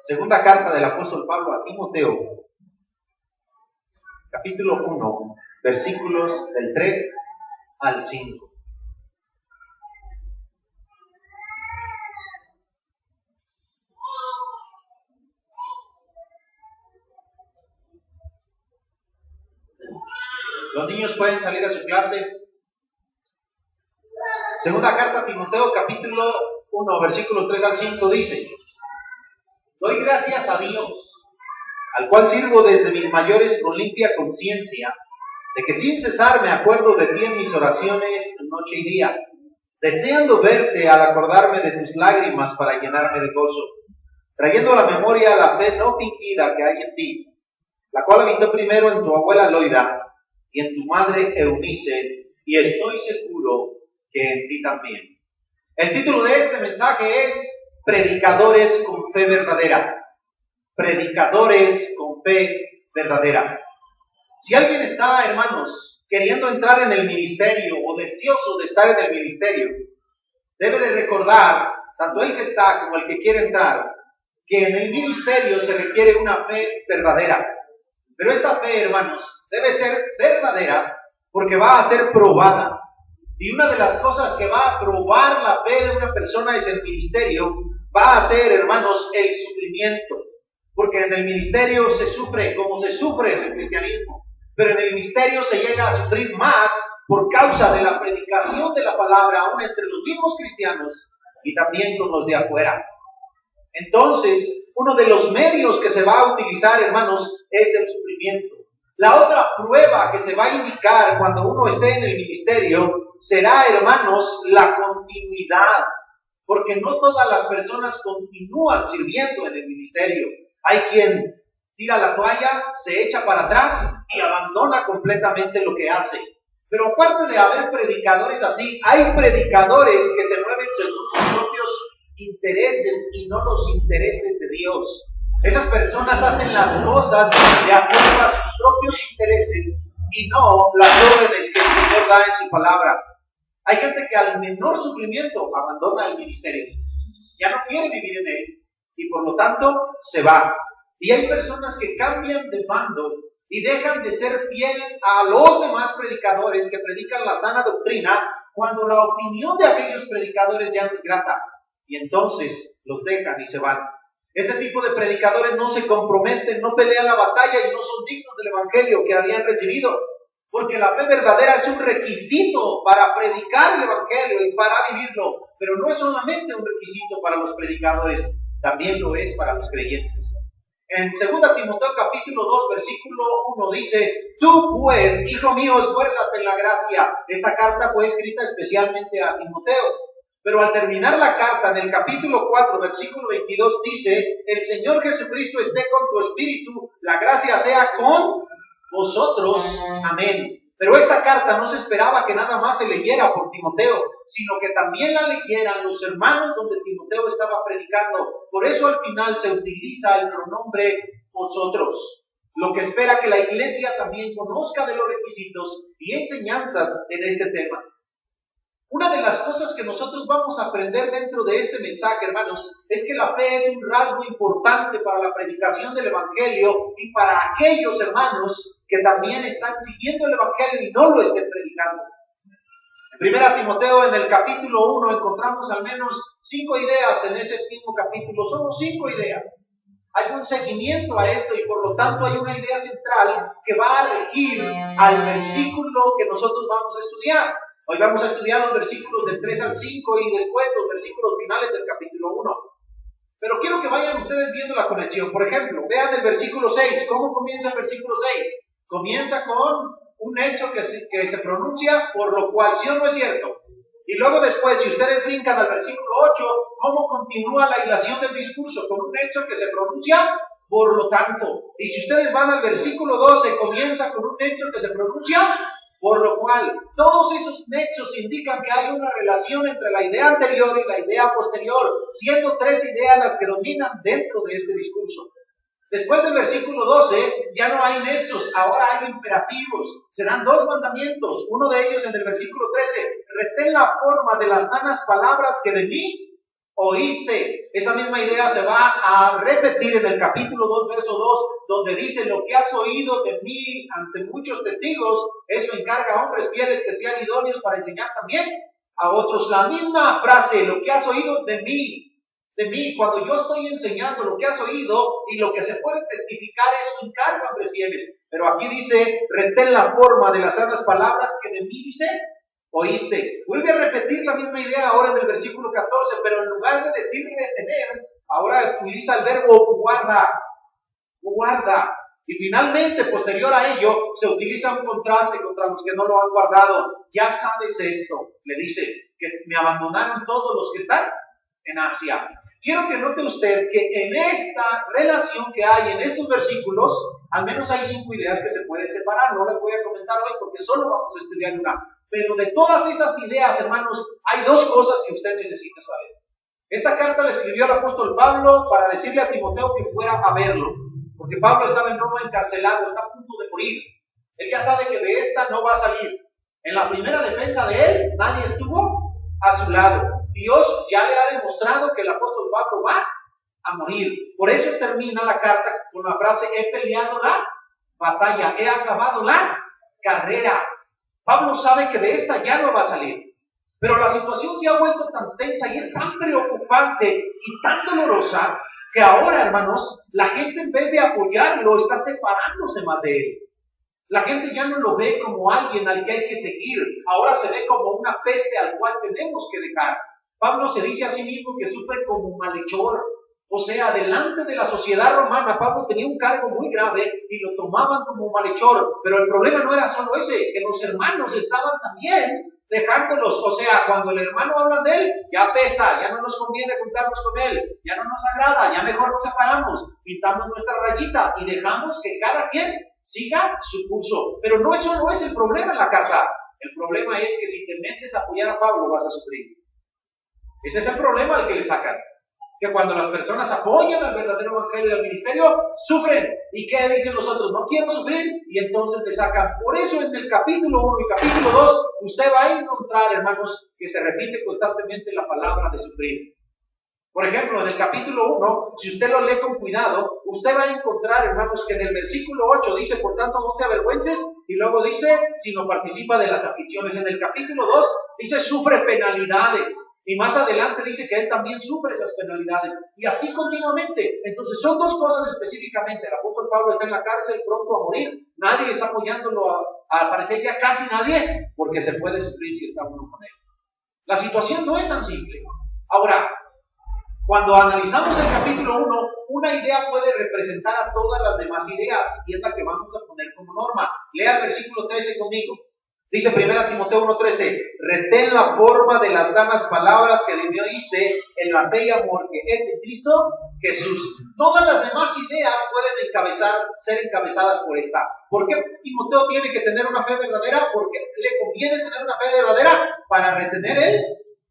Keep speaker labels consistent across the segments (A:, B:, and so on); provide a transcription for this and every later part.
A: Segunda carta del apóstol Pablo a Timoteo, capítulo 1, versículos del 3 al 5. Los niños pueden salir a su clase. Segunda carta a Timoteo, capítulo 1, versículos 3 al 5 dice: Doy gracias a Dios, al cual sirvo desde mis mayores con limpia conciencia, de que sin cesar me acuerdo de ti en mis oraciones noche y día, deseando verte al acordarme de tus lágrimas para llenarme de gozo, trayendo a la memoria la fe no fingida que hay en ti, la cual habitó primero en tu abuela Loida y en tu madre Eunice, y estoy seguro que en ti también. El título de este mensaje es Predicadores con fe verdadera. Predicadores con fe verdadera. Si alguien está, hermanos, queriendo entrar en el ministerio o deseoso de estar en el ministerio, debe de recordar, tanto el que está como el que quiere entrar, que en el ministerio se requiere una fe verdadera. Pero esta fe, hermanos, debe ser verdadera porque va a ser probada. Y una de las cosas que va a probar la fe de una persona es el ministerio. Va a ser, hermanos, el sufrimiento. Porque en el ministerio se sufre como se sufre en el cristianismo. Pero en el ministerio se llega a sufrir más por causa de la predicación de la palabra, aún entre los mismos cristianos y también con los de afuera. Entonces, uno de los medios que se va a utilizar, hermanos, es el sufrimiento. La otra prueba que se va a indicar cuando uno esté en el ministerio será, hermanos, la continuidad. Porque no todas las personas continúan sirviendo en el ministerio. Hay quien tira la toalla, se echa para atrás y abandona completamente lo que hace. Pero aparte de haber predicadores así, hay predicadores que se mueven según sus propios intereses y no los intereses de Dios. Esas personas hacen las cosas de acuerdo a sus propios intereses y no las órdenes que el Señor da en su palabra. Hay gente que al menor sufrimiento abandona el ministerio, ya no quiere vivir en él y por lo tanto se va. Y hay personas que cambian de bando y dejan de ser fiel a los demás predicadores que predican la sana doctrina cuando la opinión de aquellos predicadores ya no es grata. Y entonces los dejan y se van. Este tipo de predicadores no se comprometen, no pelean la batalla y no son dignos del evangelio que habían recibido. Porque la fe verdadera es un requisito para predicar el evangelio y para vivirlo. Pero no es solamente un requisito para los predicadores, también lo es para los creyentes. En 2 Timoteo capítulo 2, versículo 1 dice: Tú pues, hijo mío, esfuérzate en la gracia. Esta carta fue escrita especialmente a Timoteo. Pero al terminar la carta, en el capítulo 4, versículo 22, dice: El Señor Jesucristo esté con tu espíritu, la gracia sea con vosotros. Amén. Pero esta carta no se esperaba que nada más se leyera por Timoteo, sino que también la leyeran los hermanos donde Timoteo estaba predicando. Por eso al final se utiliza el pronombre vosotros. Lo que espera que la iglesia también conozca de los requisitos y enseñanzas en este tema. Una de las cosas que nosotros vamos a aprender dentro de este mensaje, hermanos, es que la fe es un rasgo importante para la predicación del evangelio y para aquellos hermanos que también están siguiendo el evangelio y no lo estén predicando. En 1 Timoteo, en el capítulo 1, encontramos al menos 5 ideas en ese mismo capítulo. Solo 5 ideas. Hay un seguimiento a esto y por lo tanto hay una idea central que va a regir al versículo que nosotros vamos a estudiar. Hoy vamos a estudiar los versículos del 3 al 5 y después los versículos finales del capítulo 1. Pero quiero que vayan ustedes viendo la conexión. Por ejemplo, vean el versículo 6. ¿Cómo comienza el versículo 6? Comienza con un hecho que se pronuncia, por lo cual, ¿sí o no es cierto? Y luego después, si ustedes brincan al versículo 8, ¿cómo continúa la hilación del discurso? Con un hecho que se pronuncia, por lo tanto. Y si ustedes van al versículo 12, comienza con un hecho que se pronuncia, por lo cual. Todos esos hechos indican que hay una relación entre la idea anterior y la idea posterior, siendo 3 ideas las que dominan dentro de este discurso. Después del versículo 12, ya no hay hechos, ahora hay imperativos. Serán 2 mandamientos, uno de ellos en el versículo 13, retén la forma de las sanas palabras que de mí oíste. Esa misma idea se va a repetir en el capítulo 2, verso 2, donde dice: lo que has oído de mí ante muchos testigos, eso encarga a hombres fieles que sean idóneos para enseñar también a otros. La misma frase, lo que has oído de mí, cuando yo estoy enseñando lo que has oído y lo que se puede testificar, eso encarga a hombres fieles. Pero aquí dice: retén la forma de las sanas palabras que de mí, dice, oíste. Vuelve a repetir la misma idea ahora en el versículo 14, pero en lugar de decir retener, ahora utiliza el verbo guarda. Guarda. Y finalmente, posterior a ello, se utiliza un contraste contra los que no lo han guardado. Ya sabes esto, le dice, que me abandonaron todos los que están en Asia. Quiero que note usted que en esta relación que hay en estos versículos, al menos hay 5 ideas que se pueden separar. No las voy a comentar hoy porque solo vamos a estudiar una. Pero de todas esas ideas, hermanos, hay 2 cosas que usted necesita saber. Esta carta la escribió el apóstol Pablo para decirle a Timoteo que fuera a verlo, porque Pablo estaba en Roma encarcelado, está a punto de morir. Él ya sabe que de esta no va a salir. En la primera defensa de él, nadie estuvo a su lado. Dios ya le ha demostrado que el apóstol Pablo va a morir. Por eso termina la carta con la frase: he peleado la batalla, he acabado la carrera. Pablo sabe que de esta ya no va a salir. Pero la situación se ha vuelto tan tensa y es tan preocupante y tan dolorosa que ahora, hermanos, la gente en vez de apoyarlo está separándose más de él. La gente ya no lo ve como alguien al que hay que seguir. Ahora se ve como una peste al cual tenemos que dejar. Pablo se dice a sí mismo que sufre como malhechor. O sea, delante de la sociedad romana, Pablo tenía un cargo muy grave y lo tomaban como malhechor. Pero el problema no era solo ese, que los hermanos estaban también dejándolos. O sea, cuando el hermano habla de él, ya apesta, ya no nos conviene juntarnos con él, ya no nos agrada, ya mejor nos separamos, pintamos nuestra rayita y dejamos que cada quien siga su curso. Pero no, eso no es el problema en la carta. El problema es que si te metes a apoyar a Pablo vas a sufrir. Ese es el problema al que le sacan. Que cuando las personas apoyan al verdadero evangelio y al ministerio, sufren. ¿Y qué dicen los otros? No quiero sufrir, y entonces te sacan. Por eso en el capítulo 1 y capítulo 2, usted va a encontrar, hermanos, que se repite constantemente la palabra de sufrir. Por ejemplo, en el capítulo 1, si usted lo lee con cuidado, usted va a encontrar, hermanos, que en el versículo 8 dice: por tanto no te avergüences, y luego dice: sino participa de las aflicciones. En el capítulo 2 dice: sufre penalidades. Y más adelante dice que él también sufre esas penalidades. Y así continuamente. Entonces son 2 cosas específicamente. El apóstol Pablo está en la cárcel pronto a morir. Nadie está apoyándolo, a parecer ya casi nadie, porque se puede sufrir si está uno con él. La situación no es tan simple. Ahora, cuando analizamos el capítulo 1, una idea puede representar a todas las demás ideas. Y es la que vamos a poner como norma. Lea el versículo 13 conmigo. Dice 1 Timoteo 1:13, retén la forma de las sanas palabras que de mí oíste en la fe y amor que es en Cristo Jesús. Todas las demás ideas pueden ser encabezadas por esta. ¿Por qué Timoteo tiene que tener una fe verdadera? Porque le conviene tener una fe verdadera para retener el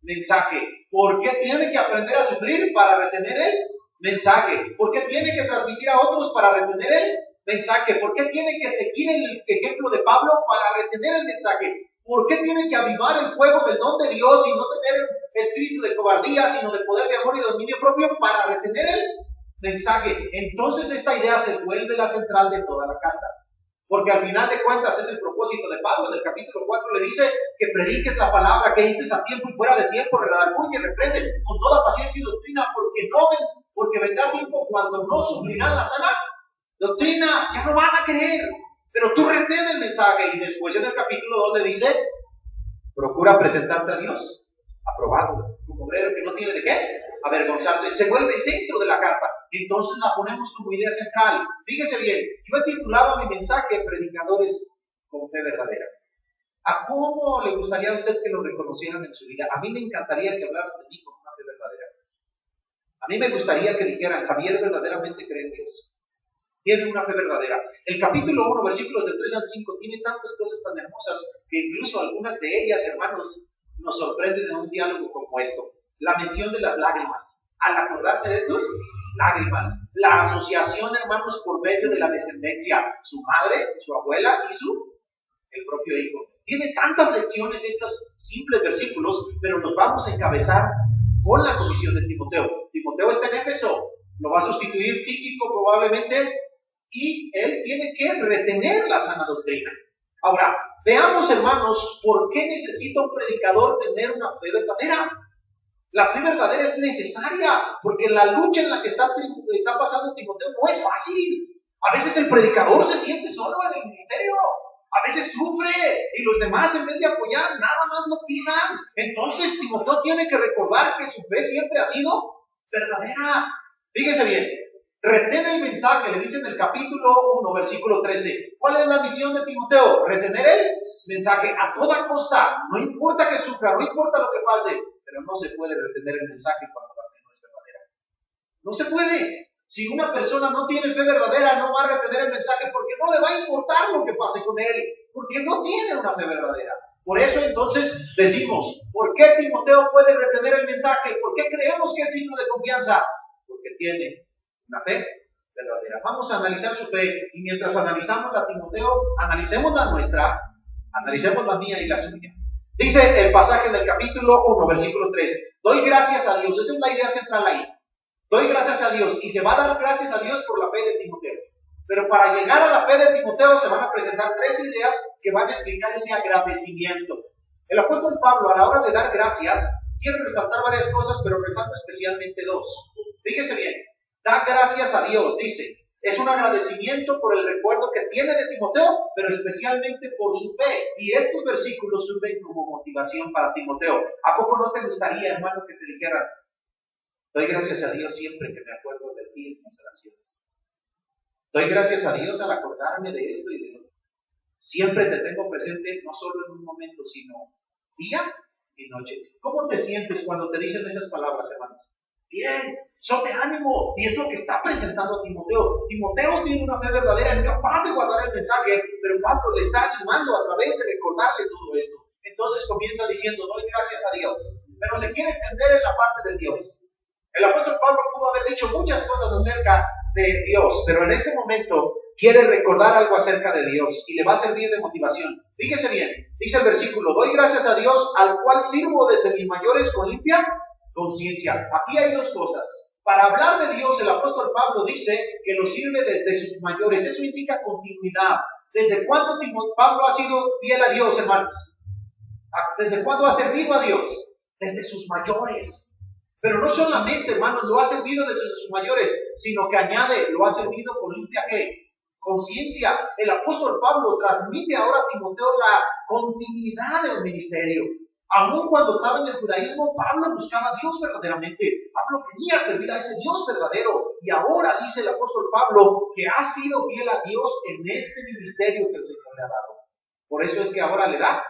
A: mensaje. ¿Por qué tiene que aprender a sufrir para retener el mensaje? ¿Por qué tiene que transmitir a otros para retener el mensaje? ¿Por qué tiene que seguir el ejemplo de Pablo para retener el mensaje? ¿Por qué tiene que avivar el fuego del don de Dios y no tener espíritu de cobardía, sino de poder de amor y de dominio propio para retener el mensaje? Entonces esta idea se vuelve la central de toda la carta. Porque al final de cuentas es el propósito de Pablo. En el capítulo 4 le dice que prediques la palabra, que instes a tiempo y fuera de tiempo, redarguye y reprende con toda paciencia y doctrina, porque vendrá tiempo cuando no sufrirán la sana doctrina, ya no van a querer, pero tú retén el mensaje. Y después en el capítulo 2 le dice: procura presentarte a Dios aprobado, un obrero que no tiene de qué avergonzarse. Se vuelve centro de la carta. Entonces la ponemos como idea central. Fíjese bien, yo he titulado a mi mensaje: predicadores con fe verdadera. ¿A cómo le gustaría a usted que lo reconocieran en su vida? A mí me encantaría que hablaran de mí con una fe verdadera. A mí me gustaría que dijeran: Javier verdaderamente cree en Dios, tiene una fe verdadera. El capítulo 1, versículos del 3 al 5, tiene tantas cosas tan hermosas que incluso algunas de ellas, hermanos, nos sorprenden en un diálogo como esto. La mención de las lágrimas. Al acordarte de tus lágrimas. La asociación, hermanos, por medio de la descendencia. Su madre, su abuela y el propio hijo. Tiene tantas lecciones estos simples versículos, pero nos vamos a encabezar con la comisión de Timoteo. Timoteo está en Éfeso, lo va a sustituir Tíquico probablemente, y él tiene que retener la sana doctrina. Ahora, veamos, hermanos, por qué necesita un predicador tener una fe verdadera. La fe verdadera es necesaria, porque la lucha en la que está pasando Timoteo no es fácil. A veces el predicador se siente solo en el ministerio, a veces sufre, y los demás, en vez de apoyar, nada más lo pisan. Entonces Timoteo tiene que recordar que su fe siempre ha sido verdadera. Fíjese bien, retén el mensaje, le dice en el capítulo 1, versículo 13. ¿Cuál es la misión de Timoteo? Retener el mensaje a toda costa, no importa que sufra, no importa lo que pase, pero no se puede retener el mensaje cuando la fe no es verdadera. No se puede. Si una persona no tiene fe verdadera, no va a retener el mensaje porque no le va a importar lo que pase con él, porque no tiene una fe verdadera. Por eso entonces decimos, ¿por qué Timoteo puede retener el mensaje? ¿Por qué creemos que es digno de confianza? Porque tiene una fe verdadera. Vamos a analizar su fe, y mientras analizamos la de Timoteo, analicemos la nuestra, analicemos la mía y la suya. Dice el pasaje del capítulo 1, versículo 3. Doy gracias a Dios. Esa es la idea central ahí. Doy gracias a Dios, y se va a dar gracias a Dios por la fe de Timoteo. Pero para llegar a la fe de Timoteo se van a presentar tres ideas que van a explicar ese agradecimiento. El apóstol Pablo, a la hora de dar gracias, quiere resaltar varias cosas, pero resalta especialmente dos. Fíjese bien, da gracias a Dios, dice. Es un agradecimiento por el recuerdo que tiene de Timoteo, pero especialmente por su fe. Y estos versículos sirven como motivación para Timoteo. ¿A poco no te gustaría, hermano, que te dijeran: doy gracias a Dios siempre que me acuerdo de ti en mis oraciones? Doy gracias a Dios al acordarme de esto y de lo otro. Siempre te tengo presente, no solo en un momento, sino día y noche. ¿Cómo te sientes cuando te dicen esas palabras, hermanos? Bien, son de ánimo, y es lo que está presentando a Timoteo. Timoteo tiene una fe verdadera, es capaz de guardar el mensaje, pero Pablo le está animando a través de recordarle todo esto. Entonces comienza diciendo: doy gracias a Dios, pero se quiere extender en la parte de Dios. El apóstol Pablo pudo haber dicho muchas cosas acerca de Dios, pero en este momento quiere recordar algo acerca de Dios y le va a servir de motivación. Fíjese bien, dice el versículo: doy gracias a Dios, al cual sirvo desde mis mayores con limpia conciencia. Aquí hay dos cosas. Para hablar de Dios, el apóstol Pablo dice que lo sirve desde sus mayores. Eso indica continuidad. ¿Desde cuándo Pablo ha sido fiel a Dios, hermanos? ¿Desde cuándo ha servido a Dios? Desde sus mayores. Pero no solamente, hermanos, lo ha servido desde sus mayores, sino que añade, lo ha servido con limpia conciencia. El apóstol Pablo transmite ahora a Timoteo la continuidad del ministerio. Aún cuando estaba en el judaísmo, Pablo buscaba a Dios verdaderamente. Pablo quería servir a ese Dios verdadero. Y ahora dice el apóstol Pablo que ha sido fiel a Dios en este ministerio que el Señor le ha dado. Por eso es que ahora le da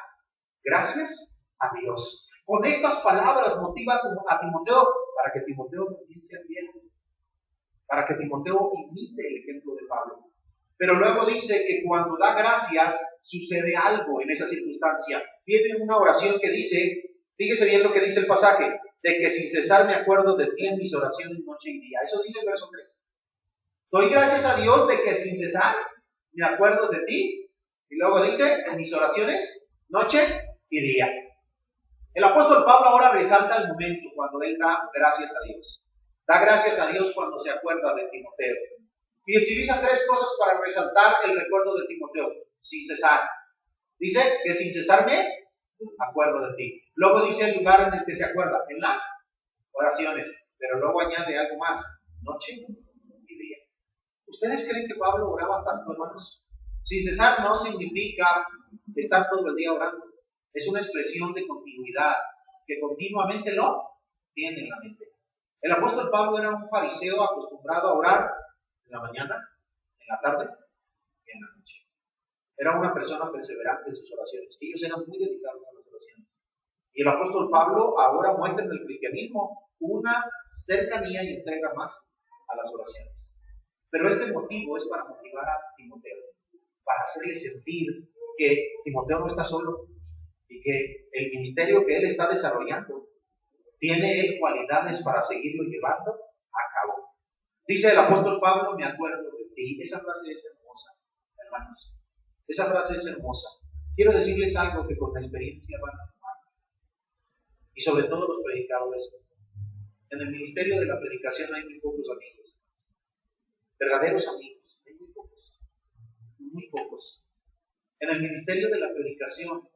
A: gracias a Dios. Con estas palabras motiva a Timoteo para que Timoteo también sea fiel, para que Timoteo imite el ejemplo de Pablo. Pero luego dice que cuando da gracias sucede algo en esa circunstancia. Viene una oración que dice, fíjese bien lo que dice el pasaje, de que sin cesar me acuerdo de ti en mis oraciones noche y día. Eso dice el verso 3. Doy gracias a Dios de que sin cesar me acuerdo de ti. Y luego dice, en mis oraciones noche y día. El apóstol Pablo ahora resalta el momento cuando él da gracias a Dios. Da gracias a Dios cuando se acuerda de Timoteo. Y utiliza tres cosas para resaltar el recuerdo de Timoteo. Sin cesar. Dice que sin cesar me acuerdo de ti. Luego dice el lugar en el que se acuerda, en las oraciones. Pero luego añade algo más, noche y día. ¿Ustedes creen que Pablo oraba tanto, hermanos? Sin cesar no significa estar todo el día orando. Es una expresión de continuidad, que continuamente lo tiene en la mente. El apóstol Pablo era un fariseo acostumbrado a orar en la mañana, en la tarde y en la noche. Era una persona perseverante en sus oraciones. Ellos eran muy dedicados a las oraciones. Y el apóstol Pablo ahora muestra en el cristianismo una cercanía y entrega más a las oraciones. Pero este motivo es para motivar a Timoteo, para hacerle sentir que Timoteo no está solo y que el ministerio que él está desarrollando tiene él cualidades para seguirlo llevando a cabo. Dice el apóstol Pablo, me acuerdo de ti. Esa frase es hermosa, hermanos. Esa frase es hermosa. Quiero decirles algo que con la experiencia van a tomar. Y sobre todo los predicadores. En el ministerio de la predicación hay muy pocos amigos. Verdaderos amigos, hay muy pocos. Muy pocos. En el ministerio de la predicación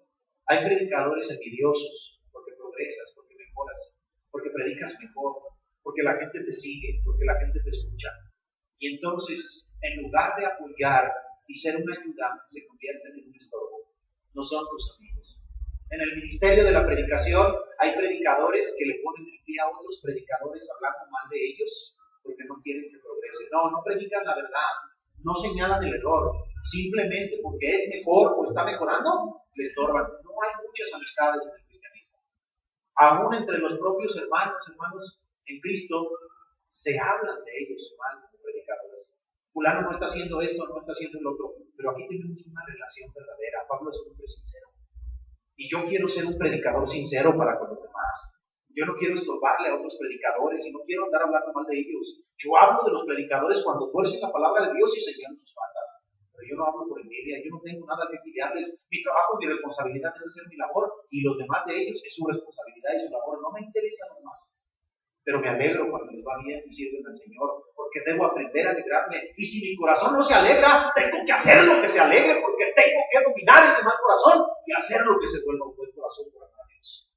A: hay predicadores envidiosos, porque progresas, porque mejoras, porque predicas mejor, porque la gente te sigue, porque la gente te escucha. Y entonces, en lugar de apoyar y ser una ayuda, se convierten en un estorbo. No son tus amigos. En el ministerio de la predicación hay predicadores que le ponen el pie a otros predicadores hablando mal de ellos porque no quieren que progrese. No, no predican la verdad, no señalan el error, simplemente porque es mejor o está mejorando, le estorban. No hay muchas amistades en el cristianismo. Aún entre los propios hermanos en Cristo, se hablan de ellos mal como predicadores. Fulano no está haciendo esto, no está haciendo el otro, pero aquí tenemos una relación verdadera. Pablo es un hombre sincero. Y yo quiero ser un predicador sincero para con los demás. Yo no quiero estorbarle a otros predicadores y no quiero andar hablando mal de ellos. Yo hablo de los predicadores cuando tuercen la palabra de Dios y señalan sus faltas. Pero yo no hablo por envidia, yo no tengo nada que envidiarles. Mi trabajo, mi responsabilidad es hacer mi labor y los demás de ellos es su responsabilidad y su labor. No me interesa nada más. Pero me alegro cuando les va bien y sirven al Señor, porque debo aprender a alegrarme. Y si mi corazón no se alegra, tengo que hacer lo que se alegre, porque tengo que dominar ese mal corazón y hacer lo que se vuelva un buen corazón por amor a Dios.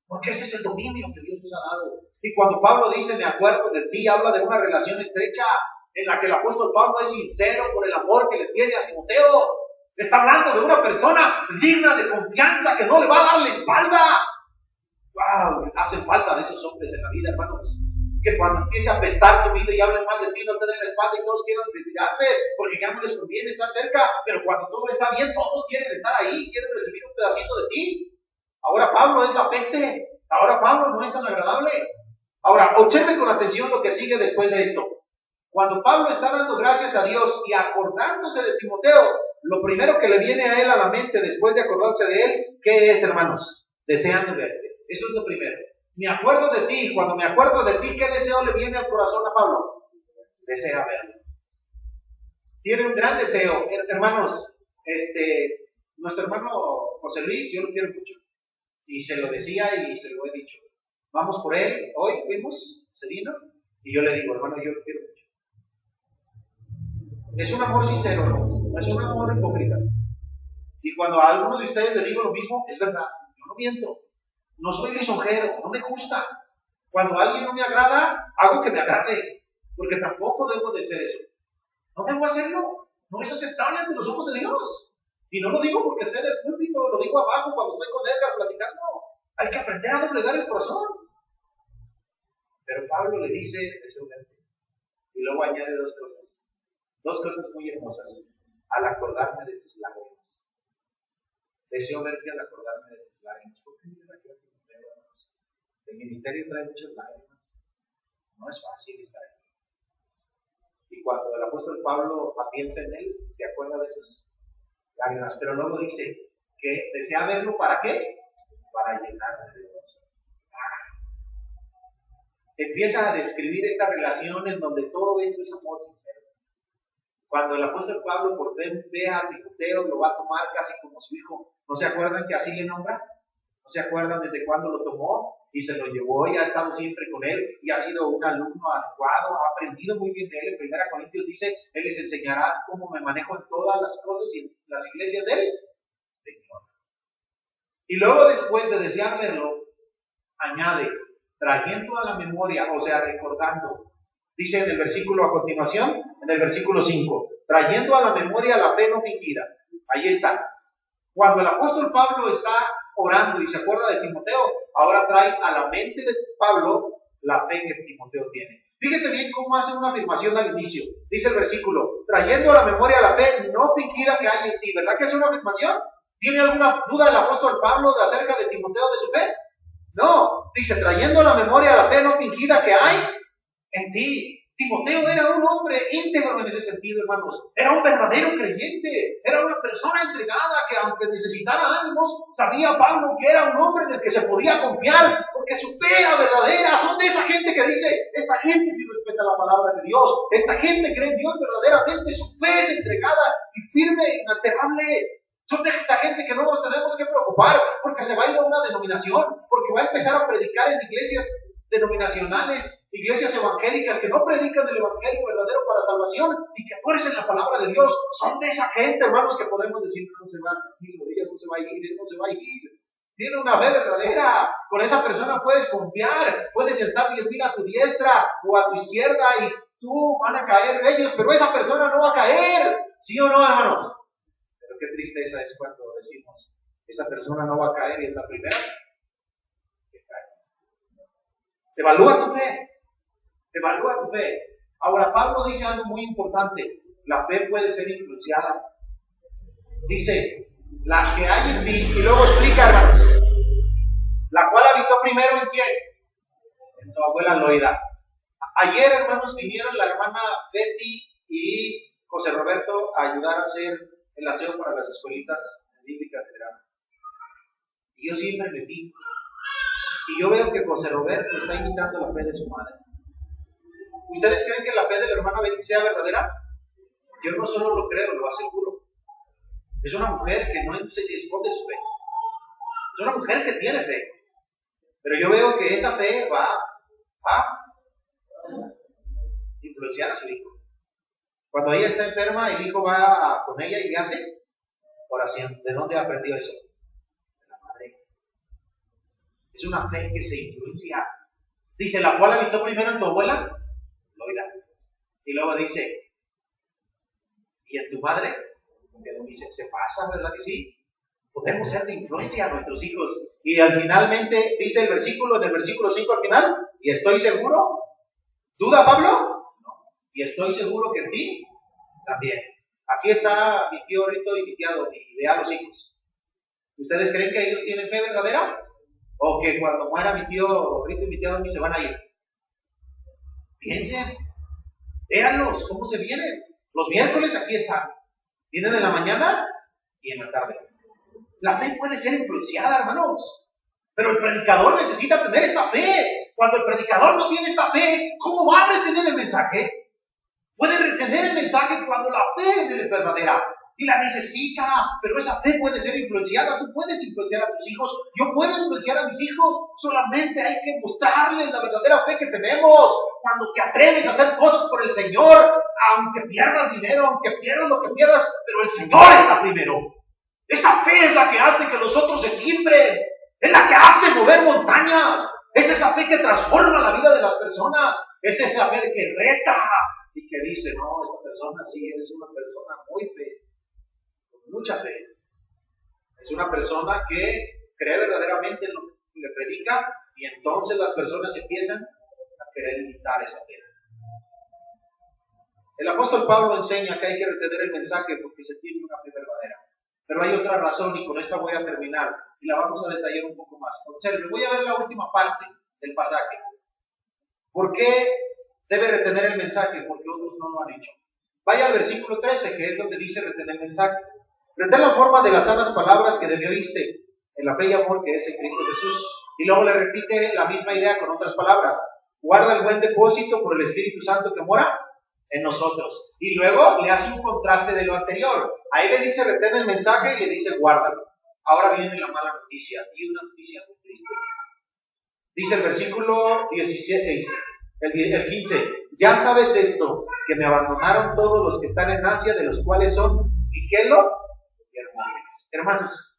A: Porque ese es el dominio que Dios nos ha dado. Y cuando Pablo dice, me acuerdo de ti, habla de una relación estrecha en la que el apóstol Pablo es sincero por el amor que le tiene a Timoteo. Está hablando de una persona digna de confianza que no le va a dar la espalda. ¡Wow! Hacen falta de esos hombres en la vida, hermanos. Que cuando empiece a apestar tu vida y hablen mal de ti, no te den la espalda y todos quieran retirarse, porque ya no les conviene estar cerca. Pero cuando todo está bien, todos quieren estar ahí, quieren recibir un pedacito de ti. Ahora Pablo es la peste. Ahora Pablo no es tan agradable. Ahora, observe con atención lo que sigue después de esto. Cuando Pablo está dando gracias a Dios y acordándose de Timoteo, lo primero que le viene a él a la mente después de acordarse de él, ¿qué es, hermanos? Deseando verte. Eso es lo primero. Me acuerdo de ti. Cuando me acuerdo de ti, ¿qué deseo le viene al corazón a Pablo? Desea verlo. Tiene un gran deseo. Hermanos, nuestro hermano José Luis, yo lo quiero mucho. Y se lo decía y se lo he dicho. Vamos por él. Hoy fuimos, se vino. Y yo le digo, hermano, yo lo quiero mucho. Es un amor sincero, ¿no? Es un amor hipócrita. Y cuando a alguno de ustedes le digo lo mismo, es verdad. Yo no miento. No soy lisonjero, no me gusta. Cuando a alguien no me agrada, hago que me agrade, porque tampoco debo de ser eso. No debo hacerlo, no es aceptable ante los ojos de Dios. Y no lo digo porque esté en el púlpito, lo digo abajo cuando estoy con Edgar platicando. Hay que aprender a doblegar el corazón. Pero Pablo le dice deseo verte. Y luego añade dos cosas muy hermosas. Al acordarme de tus lágrimas. Deseo verte al acordarme de tus lágrimas. ¿Por qué me la quiero? El ministerio trae muchas lágrimas. No es fácil estar aquí. Y cuando el apóstol Pablo piensa en él, se acuerda de esas lágrimas. Pero luego dice que desea verlo ¿para qué? Para llenarme de gozo. Empieza a describir esta relación en donde todo esto es amor sincero. Cuando el apóstol Pablo por fin ve a Timoteo, lo va a tomar casi como su hijo. ¿No se acuerdan que así le nombra? ¿No se acuerdan desde cuándo lo tomó? Y se lo llevó y ha estado siempre con él y ha sido un alumno adecuado, ha aprendido muy bien de él. En 1 Corintios dice, él les enseñará cómo me manejo en todas las cosas y en las iglesias del Señor. Y luego después de desear verlo, añade, trayendo a la memoria, o sea, recordando. Dice en el versículo a continuación, en el versículo 5, trayendo a la memoria la fe no fingida. Ahí está. Cuando el apóstol Pablo está orando y se acuerda de Timoteo, ahora trae a la mente de Pablo la fe que Timoteo tiene. Fíjese bien cómo hace una afirmación al inicio. Dice el versículo, trayendo a la memoria la fe no fingida que hay en ti. ¿Verdad que es una afirmación? ¿Tiene alguna duda el apóstol Pablo acerca de Timoteo de su fe? No, dice, trayendo a la memoria la fe no fingida que hay en ti. Timoteo era un hombre íntegro en ese sentido, hermanos. Era un verdadero creyente. Era una persona entregada que, aunque necesitara ánimos, sabía Pablo que era un hombre del que se podía confiar, porque su fe era verdadera. Son de esa gente que dice, esta gente sí respeta la palabra de Dios. Esta gente cree en Dios verdaderamente. Su fe es entregada y firme e inalterable. Son de esa gente que no nos tenemos que preocupar porque se va a ir a una denominación, porque va a empezar a predicar en iglesias denominacionales, iglesias evangélicas que no predican el evangelio verdadero para salvación y que tuercen la palabra de Dios. Son de esa gente, hermanos, que podemos decir: no se va, tranquilo, ella no se va a ir, él no se va a ir. Tiene una fe verdadera. Con esa persona puedes confiar, puedes sentar 10,000 a tu diestra o a tu izquierda y tú van a caer de ellos, pero esa persona no va a caer. ¿Sí o no, hermanos? Pero qué tristeza es cuando decimos: esa persona no va a caer, y es la primera que cae. Evalúa tu fe. Evalúa tu fe. Ahora, Pablo dice algo muy importante: la fe puede ser influenciada. Dice: la que hay en ti, y luego explica, hermanos, la cual habitó primero ¿en quién? En tu abuela Loida. Ayer, hermanos, vinieron la hermana Betty y José Roberto a ayudar a hacer el aseo para las escuelitas bíblicas de verano. Y yo siempre me fijo. Y yo veo que José Roberto está imitando la fe de su madre. ¿Ustedes creen que la fe de la hermana Betty sea verdadera? Yo no solo lo creo, lo aseguro. Es una mujer que no se esconde su fe. Es una mujer que tiene fe. Pero yo veo que esa fe va a influenciar a su hijo. Cuando ella está enferma, el hijo va con ella y le hace oración. ¿De dónde aprendió eso? De la madre. Es una fe que se influencia. Dice: la cual habitó primero en tu abuela Loida. Y luego dice: ¿y en tu madre? Dice: se pasa, ¿verdad que sí? Podemos ser de influencia a nuestros hijos. Y finalmente dice el versículo, en el versículo 5 al final: y estoy seguro. ¿Duda Pablo? No. Y estoy seguro que en ti también. Aquí está mi tío Rito y mi tía Doni, y vea los hijos. ¿Ustedes creen que ellos tienen fe verdadera? ¿O que cuando muera mi tío Rito y mi tía Doni se van a ir? Piensen, véanlos, cómo se vienen. Los miércoles aquí están. Vienen en la mañana y en la tarde. La fe puede ser influenciada, hermanos. Pero el predicador necesita tener esta fe. Cuando el predicador no tiene esta fe, ¿cómo va a retener el mensaje? Puede retener el mensaje cuando la fe de él es verdadera. Y la necesita, pero esa fe puede ser influenciada. Tú puedes influenciar a tus hijos. Yo puedo influenciar a mis hijos. Solamente hay que mostrarles la verdadera fe que tenemos. Cuando te atreves a hacer cosas por el Señor, aunque pierdas dinero, aunque pierdas lo que pierdas, pero el Señor está primero. Esa fe es la que hace que los otros se siembren. Es la que hace mover montañas. Es esa fe que transforma la vida de las personas. Es esa fe que reta y que dice: no, esta persona sí es una persona muy fe, con mucha fe. Es una persona que cree verdaderamente en lo que le predica, y entonces las personas empiezan a querer imitar esa fe. El apóstol Pablo enseña que hay que retener el mensaje porque se tiene una fe verdadera. Pero hay otra razón, y con esta voy a terminar, y la vamos a detallar un poco más. Observen, voy a ver la última parte del pasaje. ¿Por qué debe retener el mensaje? Porque otros no lo han hecho. Vaya al versículo 13, que es donde dice retener el mensaje. Retén la forma de las sanas palabras que debe oíste, en la fe y amor que es en Cristo Jesús. Y luego le repite la misma idea con otras palabras. Guarda el buen depósito por el Espíritu Santo que mora en nosotros. Y luego le hace un contraste de lo anterior. Ahí le dice retén el mensaje y le dice guárdalo. Ahora viene la mala noticia, y una noticia muy triste. Dice el versículo 17, el 15: ya sabes esto, que me abandonaron todos los que están en Asia, de los cuales son Figelo y Hermógenes. Hermanos,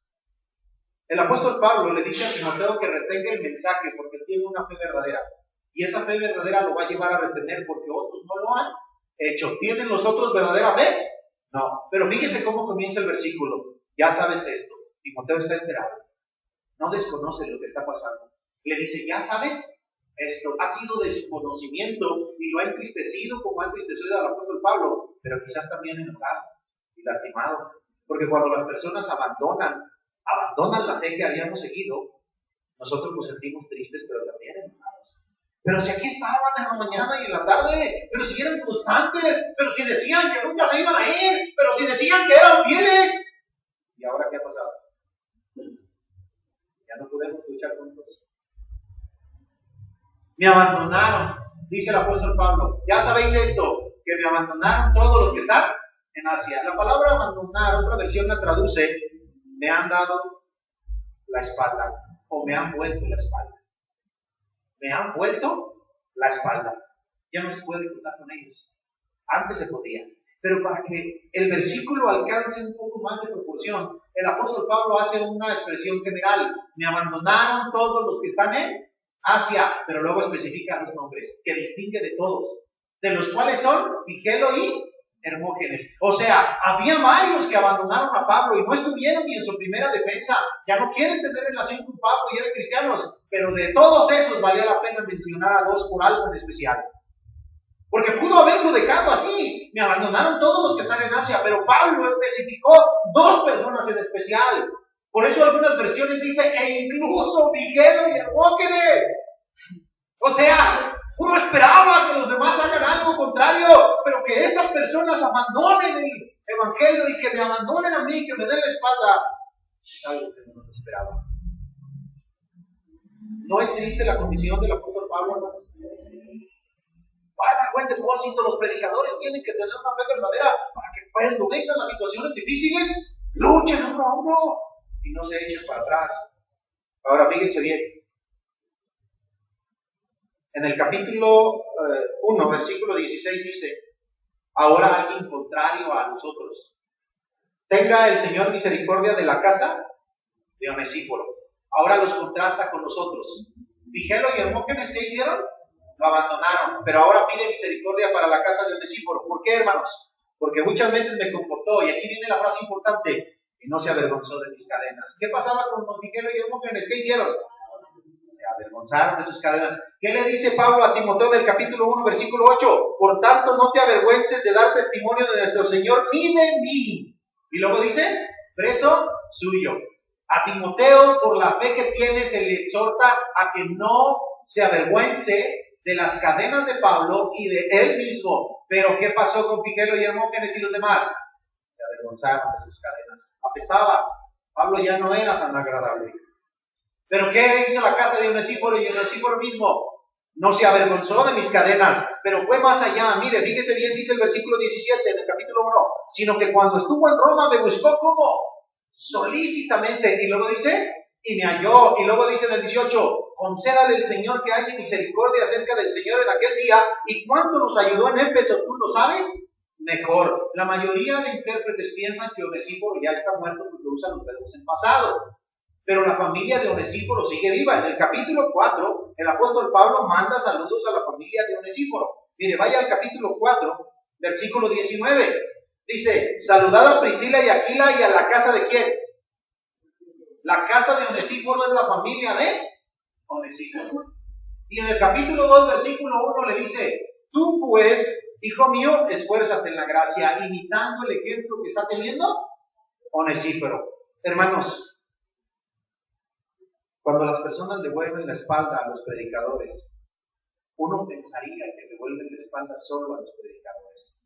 A: el apóstol Pablo le dice a Timoteo que retenga el mensaje porque tiene una fe verdadera. Y esa fe verdadera lo va a llevar a retener porque otros no lo han hecho. ¿Tienen los otros verdadera fe? No. Pero fíjese cómo comienza el versículo. Ya sabes esto. Timoteo está enterado. No desconoce lo que está pasando. Le dice: ya sabes esto. Ha sido de su conocimiento y lo ha entristecido como ha entristecido al apóstol Pablo, pero quizás también enojado y lastimado. Porque cuando las personas abandonan la fe que habíamos seguido, nosotros nos sentimos tristes, pero también enojados. Pero si aquí estaban en la mañana y en la tarde, pero si eran constantes, pero si decían que nunca se iban a ir, pero si decían que eran fieles. ¿Y ahora qué ha pasado? Ya no podemos luchar juntos. Me abandonaron, dice el apóstol Pablo. Ya sabéis esto, que me abandonaron todos los que están en Asia. La palabra abandonar, otra versión la traduce: me han dado la espalda, o me han vuelto la espalda. me han vuelto la espalda. Ya no se puede contar con ellos. Antes se podía. Pero para que el versículo alcance un poco más de proporción, el apóstol Pablo hace una expresión general. Me abandonaron todos los que están en Asia, pero luego especifica los nombres, que distingue de todos, de los cuales son Figelo y Hermógenes. O sea, había varios que abandonaron a Pablo y no estuvieron ni en su primera defensa. Ya no quieren tener relación con Pablo y eran cristianos, pero de todos esos valía la pena mencionar a dos por algo en especial. Porque pudo haberlo dejado así. Me abandonaron todos los que están en Asia, pero Pablo especificó dos personas en especial. Por eso algunas versiones dicen, e incluso Figelo y Hermógenes. O sea, uno esperaba que los demás hagan algo contrario, pero que estas personas abandonen el evangelio y que me abandonen a mí, que me den la espalda, es algo que no esperaba. ¿No es triste la condición del apóstol Pablo, hermanos? Para buen depósito, los predicadores tienen que tener una fe verdadera para que cuando vengan las situaciones difíciles, luchen hombro a hombro y no se echen para atrás. Ahora, fíjense bien. En el capítulo 1, versículo 16 dice, ahora alguien contrario a nosotros. Tenga el Señor misericordia de la casa de Onesíforo. Ahora los contrasta con nosotros. Figelo y Hermógenes, ¿qué hicieron? Lo abandonaron, pero ahora pide misericordia para la casa de Onesíforo. ¿Por qué, hermanos? Porque muchas veces me comportó, y aquí viene la frase importante, y no se avergonzó de mis cadenas. ¿Qué pasaba con Figelo y Hermógenes? ¿Qué hicieron? Se avergonzaron de sus cadenas. ¿Qué le dice Pablo a Timoteo del capítulo 1, versículo 8? Por tanto, no te avergüences de dar testimonio de nuestro Señor, ni de mí. Y luego dice, preso suyo. A Timoteo, por la fe que tiene, se le exhorta a que no se avergüence de las cadenas de Pablo y de él mismo. Pero ¿qué pasó con Figelo y Hermógenes y los demás? Se avergonzaron de sus cadenas. Apestaba. Pablo ya no era tan agradable. ¿Pero qué hizo la casa de Onesíforo y Onesíforo mismo? No se avergonzó de mis cadenas, pero fue más allá. Mire, fíjese bien, dice el versículo 17 del capítulo 1, sino que cuando estuvo en Roma me buscó como solícitamente, y luego dice, y me halló, y luego dice en el 18, concédale el Señor que haya misericordia acerca del Señor en aquel día, y cuánto nos ayudó en Éfeso, ¿tú lo sabes? Mejor. La mayoría de intérpretes piensan que Onesíforo ya está muerto porque usan los verbos en pasado. Pero la familia de Onesíforo sigue viva. En el capítulo 4, el apóstol Pablo manda saludos a la familia de Onesíforo. Mire, vaya al capítulo 4, versículo 19. Dice, saludad a Priscila y Aquila y a la casa de ¿quién? La casa de Onesíforo es la familia de Onesíforo. Y en el capítulo 2, versículo 1 le dice, tú pues, hijo mío, esfuérzate en la gracia, imitando el ejemplo que está teniendo Onesíforo. Hermanos, cuando las personas le vuelven la espalda a los predicadores, uno pensaría que le vuelven la espalda solo a los predicadores.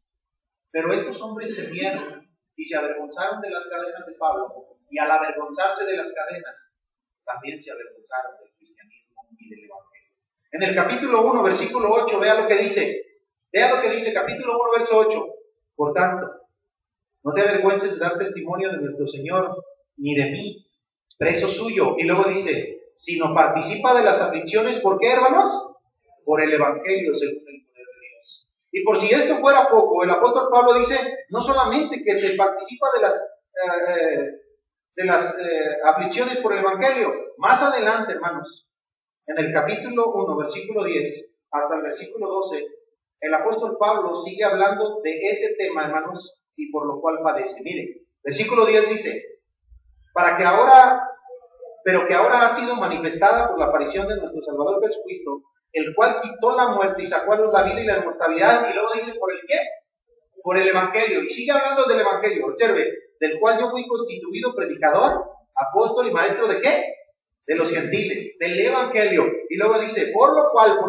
A: Pero estos hombres temieron y se avergonzaron de las cadenas de Pablo, y al avergonzarse de las cadenas, también se avergonzaron del cristianismo y del evangelio. En el capítulo 1, versículo 8, vea lo que dice. Vea lo que dice, capítulo 1, verso 8. Por tanto, no te avergüences de dar testimonio de nuestro Señor, ni de mí, preso suyo. Y luego dice, sino participa de las aflicciones, ¿por qué, hermanos? Por el evangelio según el poder de Dios. Y por si esto fuera poco, el apóstol Pablo dice, no solamente que se participa de las aflicciones por el evangelio, más adelante, hermanos, en el capítulo 1, versículo 10, hasta el versículo 12, el apóstol Pablo sigue hablando de ese tema, hermanos, y por lo cual padece. Miren, versículo 10 dice, pero que ahora ha sido manifestada por la aparición de nuestro Salvador Jesucristo, el cual quitó la muerte y sacó a luz la vida y la inmortalidad, y luego dice, ¿por el qué? Por el evangelio. Y sigue hablando del evangelio, observe, del cual yo fui constituido predicador, apóstol y maestro ¿de qué? De los gentiles, del evangelio. Y luego dice, por lo cual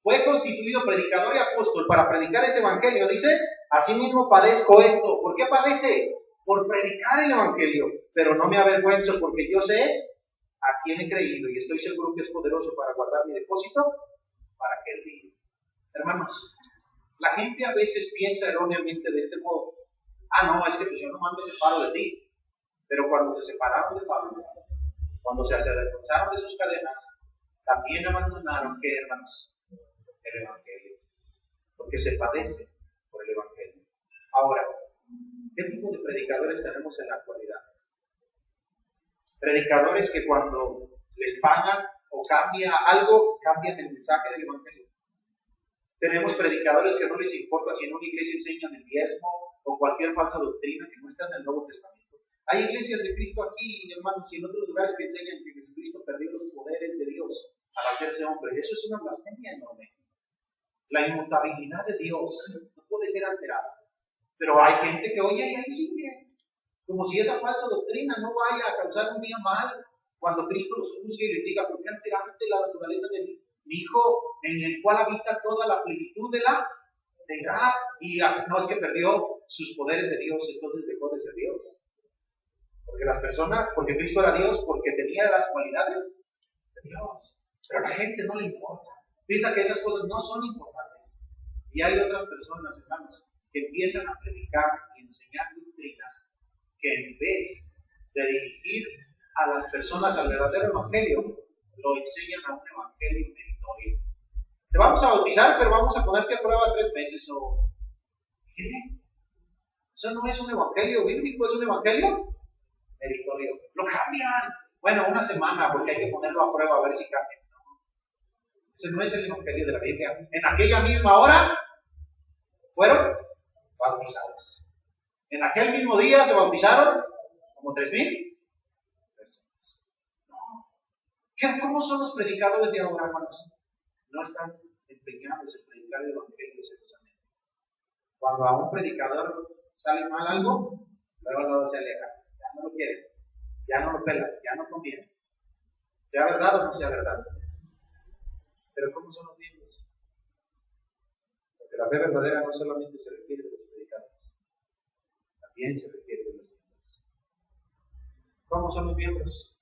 A: fue constituido predicador y apóstol para predicar ese evangelio, dice, asimismo padezco esto. ¿Por qué padece? Por predicar el evangelio, pero no me avergüenzo porque yo sé a quién he creído y estoy seguro que es poderoso para guardar mi depósito para aquel día. Hermanos, la gente a veces piensa erróneamente de este modo. No, es que pues yo nomás me separo de ti. Pero cuando se separaron de Pablo, cuando se avergonzaron de sus cadenas, también abandonaron, ¿qué, hermanos? El Evangelio. Porque se padece por el Evangelio. Ahora, ¿qué tipo de predicadores tenemos en la actualidad? Predicadores que cuando les pagan o cambia algo, cambian el mensaje del Evangelio. Tenemos predicadores que no les importa si en una iglesia enseñan el diezmo o cualquier falsa doctrina que no está en el Nuevo Testamento. Hay iglesias de Cristo aquí, hermanos, y en otros lugares que enseñan que Jesucristo perdió los poderes de Dios al hacerse hombre. Eso es una blasfemia enorme. La inmutabilidad de Dios no puede ser alterada. Pero hay gente que oye y ahí sigue. Como si esa falsa doctrina no vaya a causar un día mal cuando Cristo los juzgue y les diga, ¿por qué alteraste la naturaleza de mi Hijo en el cual habita toda la plenitud de la deidad? Y no es que perdió sus poderes de Dios, entonces dejó de ser Dios. Porque las personas, porque Cristo era Dios, porque tenía las cualidades de Dios. Pero a la gente no le importa. Piensa que esas cosas no son importantes. Y hay otras personas, hermanos, que empiezan a predicar y enseñar doctrinas que en vez de dirigir a las personas al verdadero evangelio, lo enseñan a un evangelio meritorio. Te vamos a bautizar, pero vamos a ponerte a prueba 3 meses. ¿O qué? Eso no es un evangelio bíblico, es un evangelio meritorio. Lo cambian. Bueno, una semana, porque hay que ponerlo a prueba a ver si cambia. Ese no es el evangelio de la Biblia. En aquella misma hora fueron bautizados. En aquel mismo día se bautizaron como 3,000 personas. No. ¿Cómo son los predicadores de ahora, hermanos? No están empeñados en predicar el evangelio seriosamente. Cuando a un predicador sale mal algo, luego se aleja. Ya no lo quieren, ya no lo pelan, ya no conviene. Sea verdad o no sea verdad. Pero ¿cómo son los miembros? Porque la fe verdadera no solamente se requiere de los predicadores, también se requiere de los miembros. ¿Cómo son los miembros?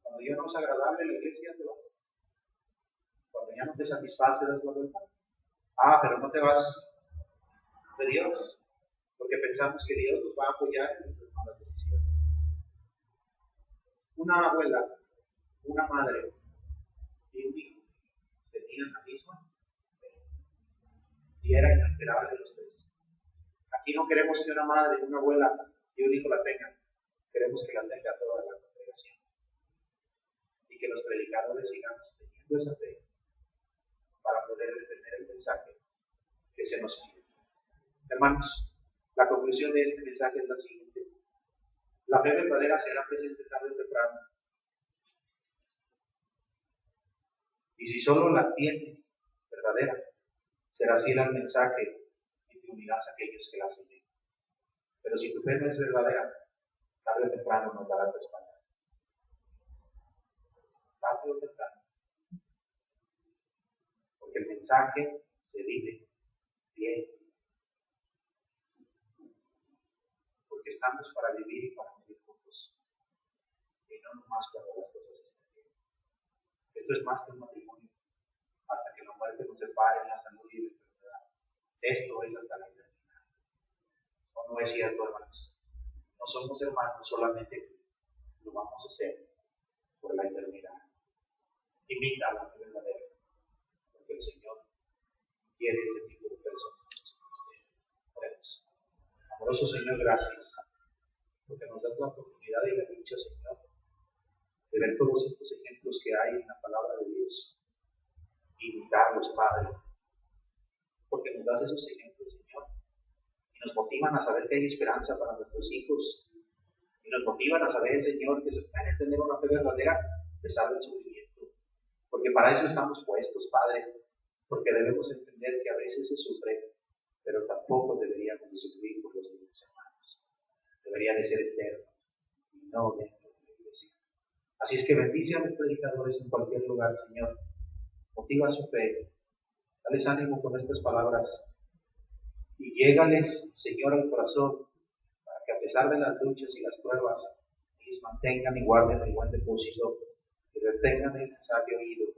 A: Cuando ya no es agradable la iglesia, te vas. Cuando ya no te satisface, das la vuelta. Pero no te vas de Dios, porque pensamos que Dios nos va a apoyar en nuestras malas decisiones. Una abuela, una madre y un hijo tenían la misma fe. Y era inalterable los 3. Aquí no queremos que una madre, una abuela y un hijo la tengan. Queremos que la tenga toda la congregación. Y que los predicadores sigamos teniendo esa fe para poder defender el mensaje que se nos pide. Hermanos, la conclusión de este mensaje es la siguiente. La fe verdadera será presente tarde o temprano. Y si solo la tienes verdadera, serás fiel al mensaje y te unirás a aquellos que la siguen. Pero si tu fe no es verdadera, tarde o temprano nos dará respaldo. Tarde o temprano. Porque el mensaje se vive bien. Porque estamos para vivir y para morir juntos. Y no nomás cuando las cosas estén bien. Esto es más que un matrimonio. Hasta que la muerte nos separe en la salud y la enfermedad. Esto es hasta la eternidad. ¿O no es cierto, hermanos? No somos hermanos solamente, lo vamos a hacer por la eternidad. Imita a la fe verdadera. Porque el Señor quiere ese tipo de personas. Oremos. Amoroso Señor, gracias. Porque nos das la oportunidad y la dicha, Señor, de ver todos estos ejemplos que hay en la palabra de Dios. Imitarlos, Padre. Porque nos das esos ejemplos, Señor. Y nos motivan a saber que hay esperanza para nuestros hijos. Y nos motivan a saber, Señor, que se puede tener una fe verdadera a pesar del sufrimiento. Porque para eso estamos puestos, Padre. Porque debemos entender que a veces se sufre, pero tampoco deberíamos de sufrir por los mismos hermanos. Debería de ser externo y no dentro de la iglesia. Así es que bendice a los predicadores en cualquier lugar, Señor. Motiva su fe. Dales ánimo con estas palabras. Y llégales, Señor, al corazón, para que a pesar de las luchas y las pruebas, ellos mantengan y guarden el buen depósito y retengan el mensaje oído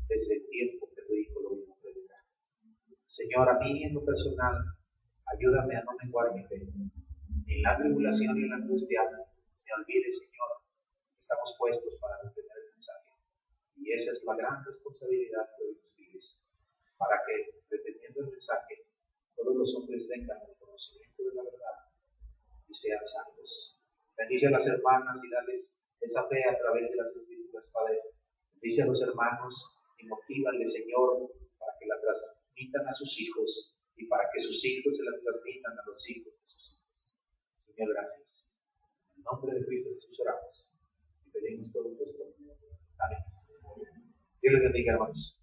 A: desde el tiempo que tu Hijo lo vino a predicar. Señor, a mí en lo personal, ayúdame a no menguar mi fe. En la tribulación y en la angustia, me olvide, Señor, que estamos puestos para defender el mensaje. Y esa es la gran responsabilidad de los iglesia, para que, dependiendo del mensaje, todos los hombres vengan al conocimiento de la verdad y sean santos. Bendice a las hermanas y dales esa fe a través de las Escrituras, Padre. Bendice a los hermanos y motívale, Señor, para que la transmitan a sus hijos y para que sus hijos se las transmitan a los hijos de sus hijos. Señor, gracias. En el nombre de Cristo Jesús oramos y pedimos todo esto. Amén. Dios les bendiga, hermanos.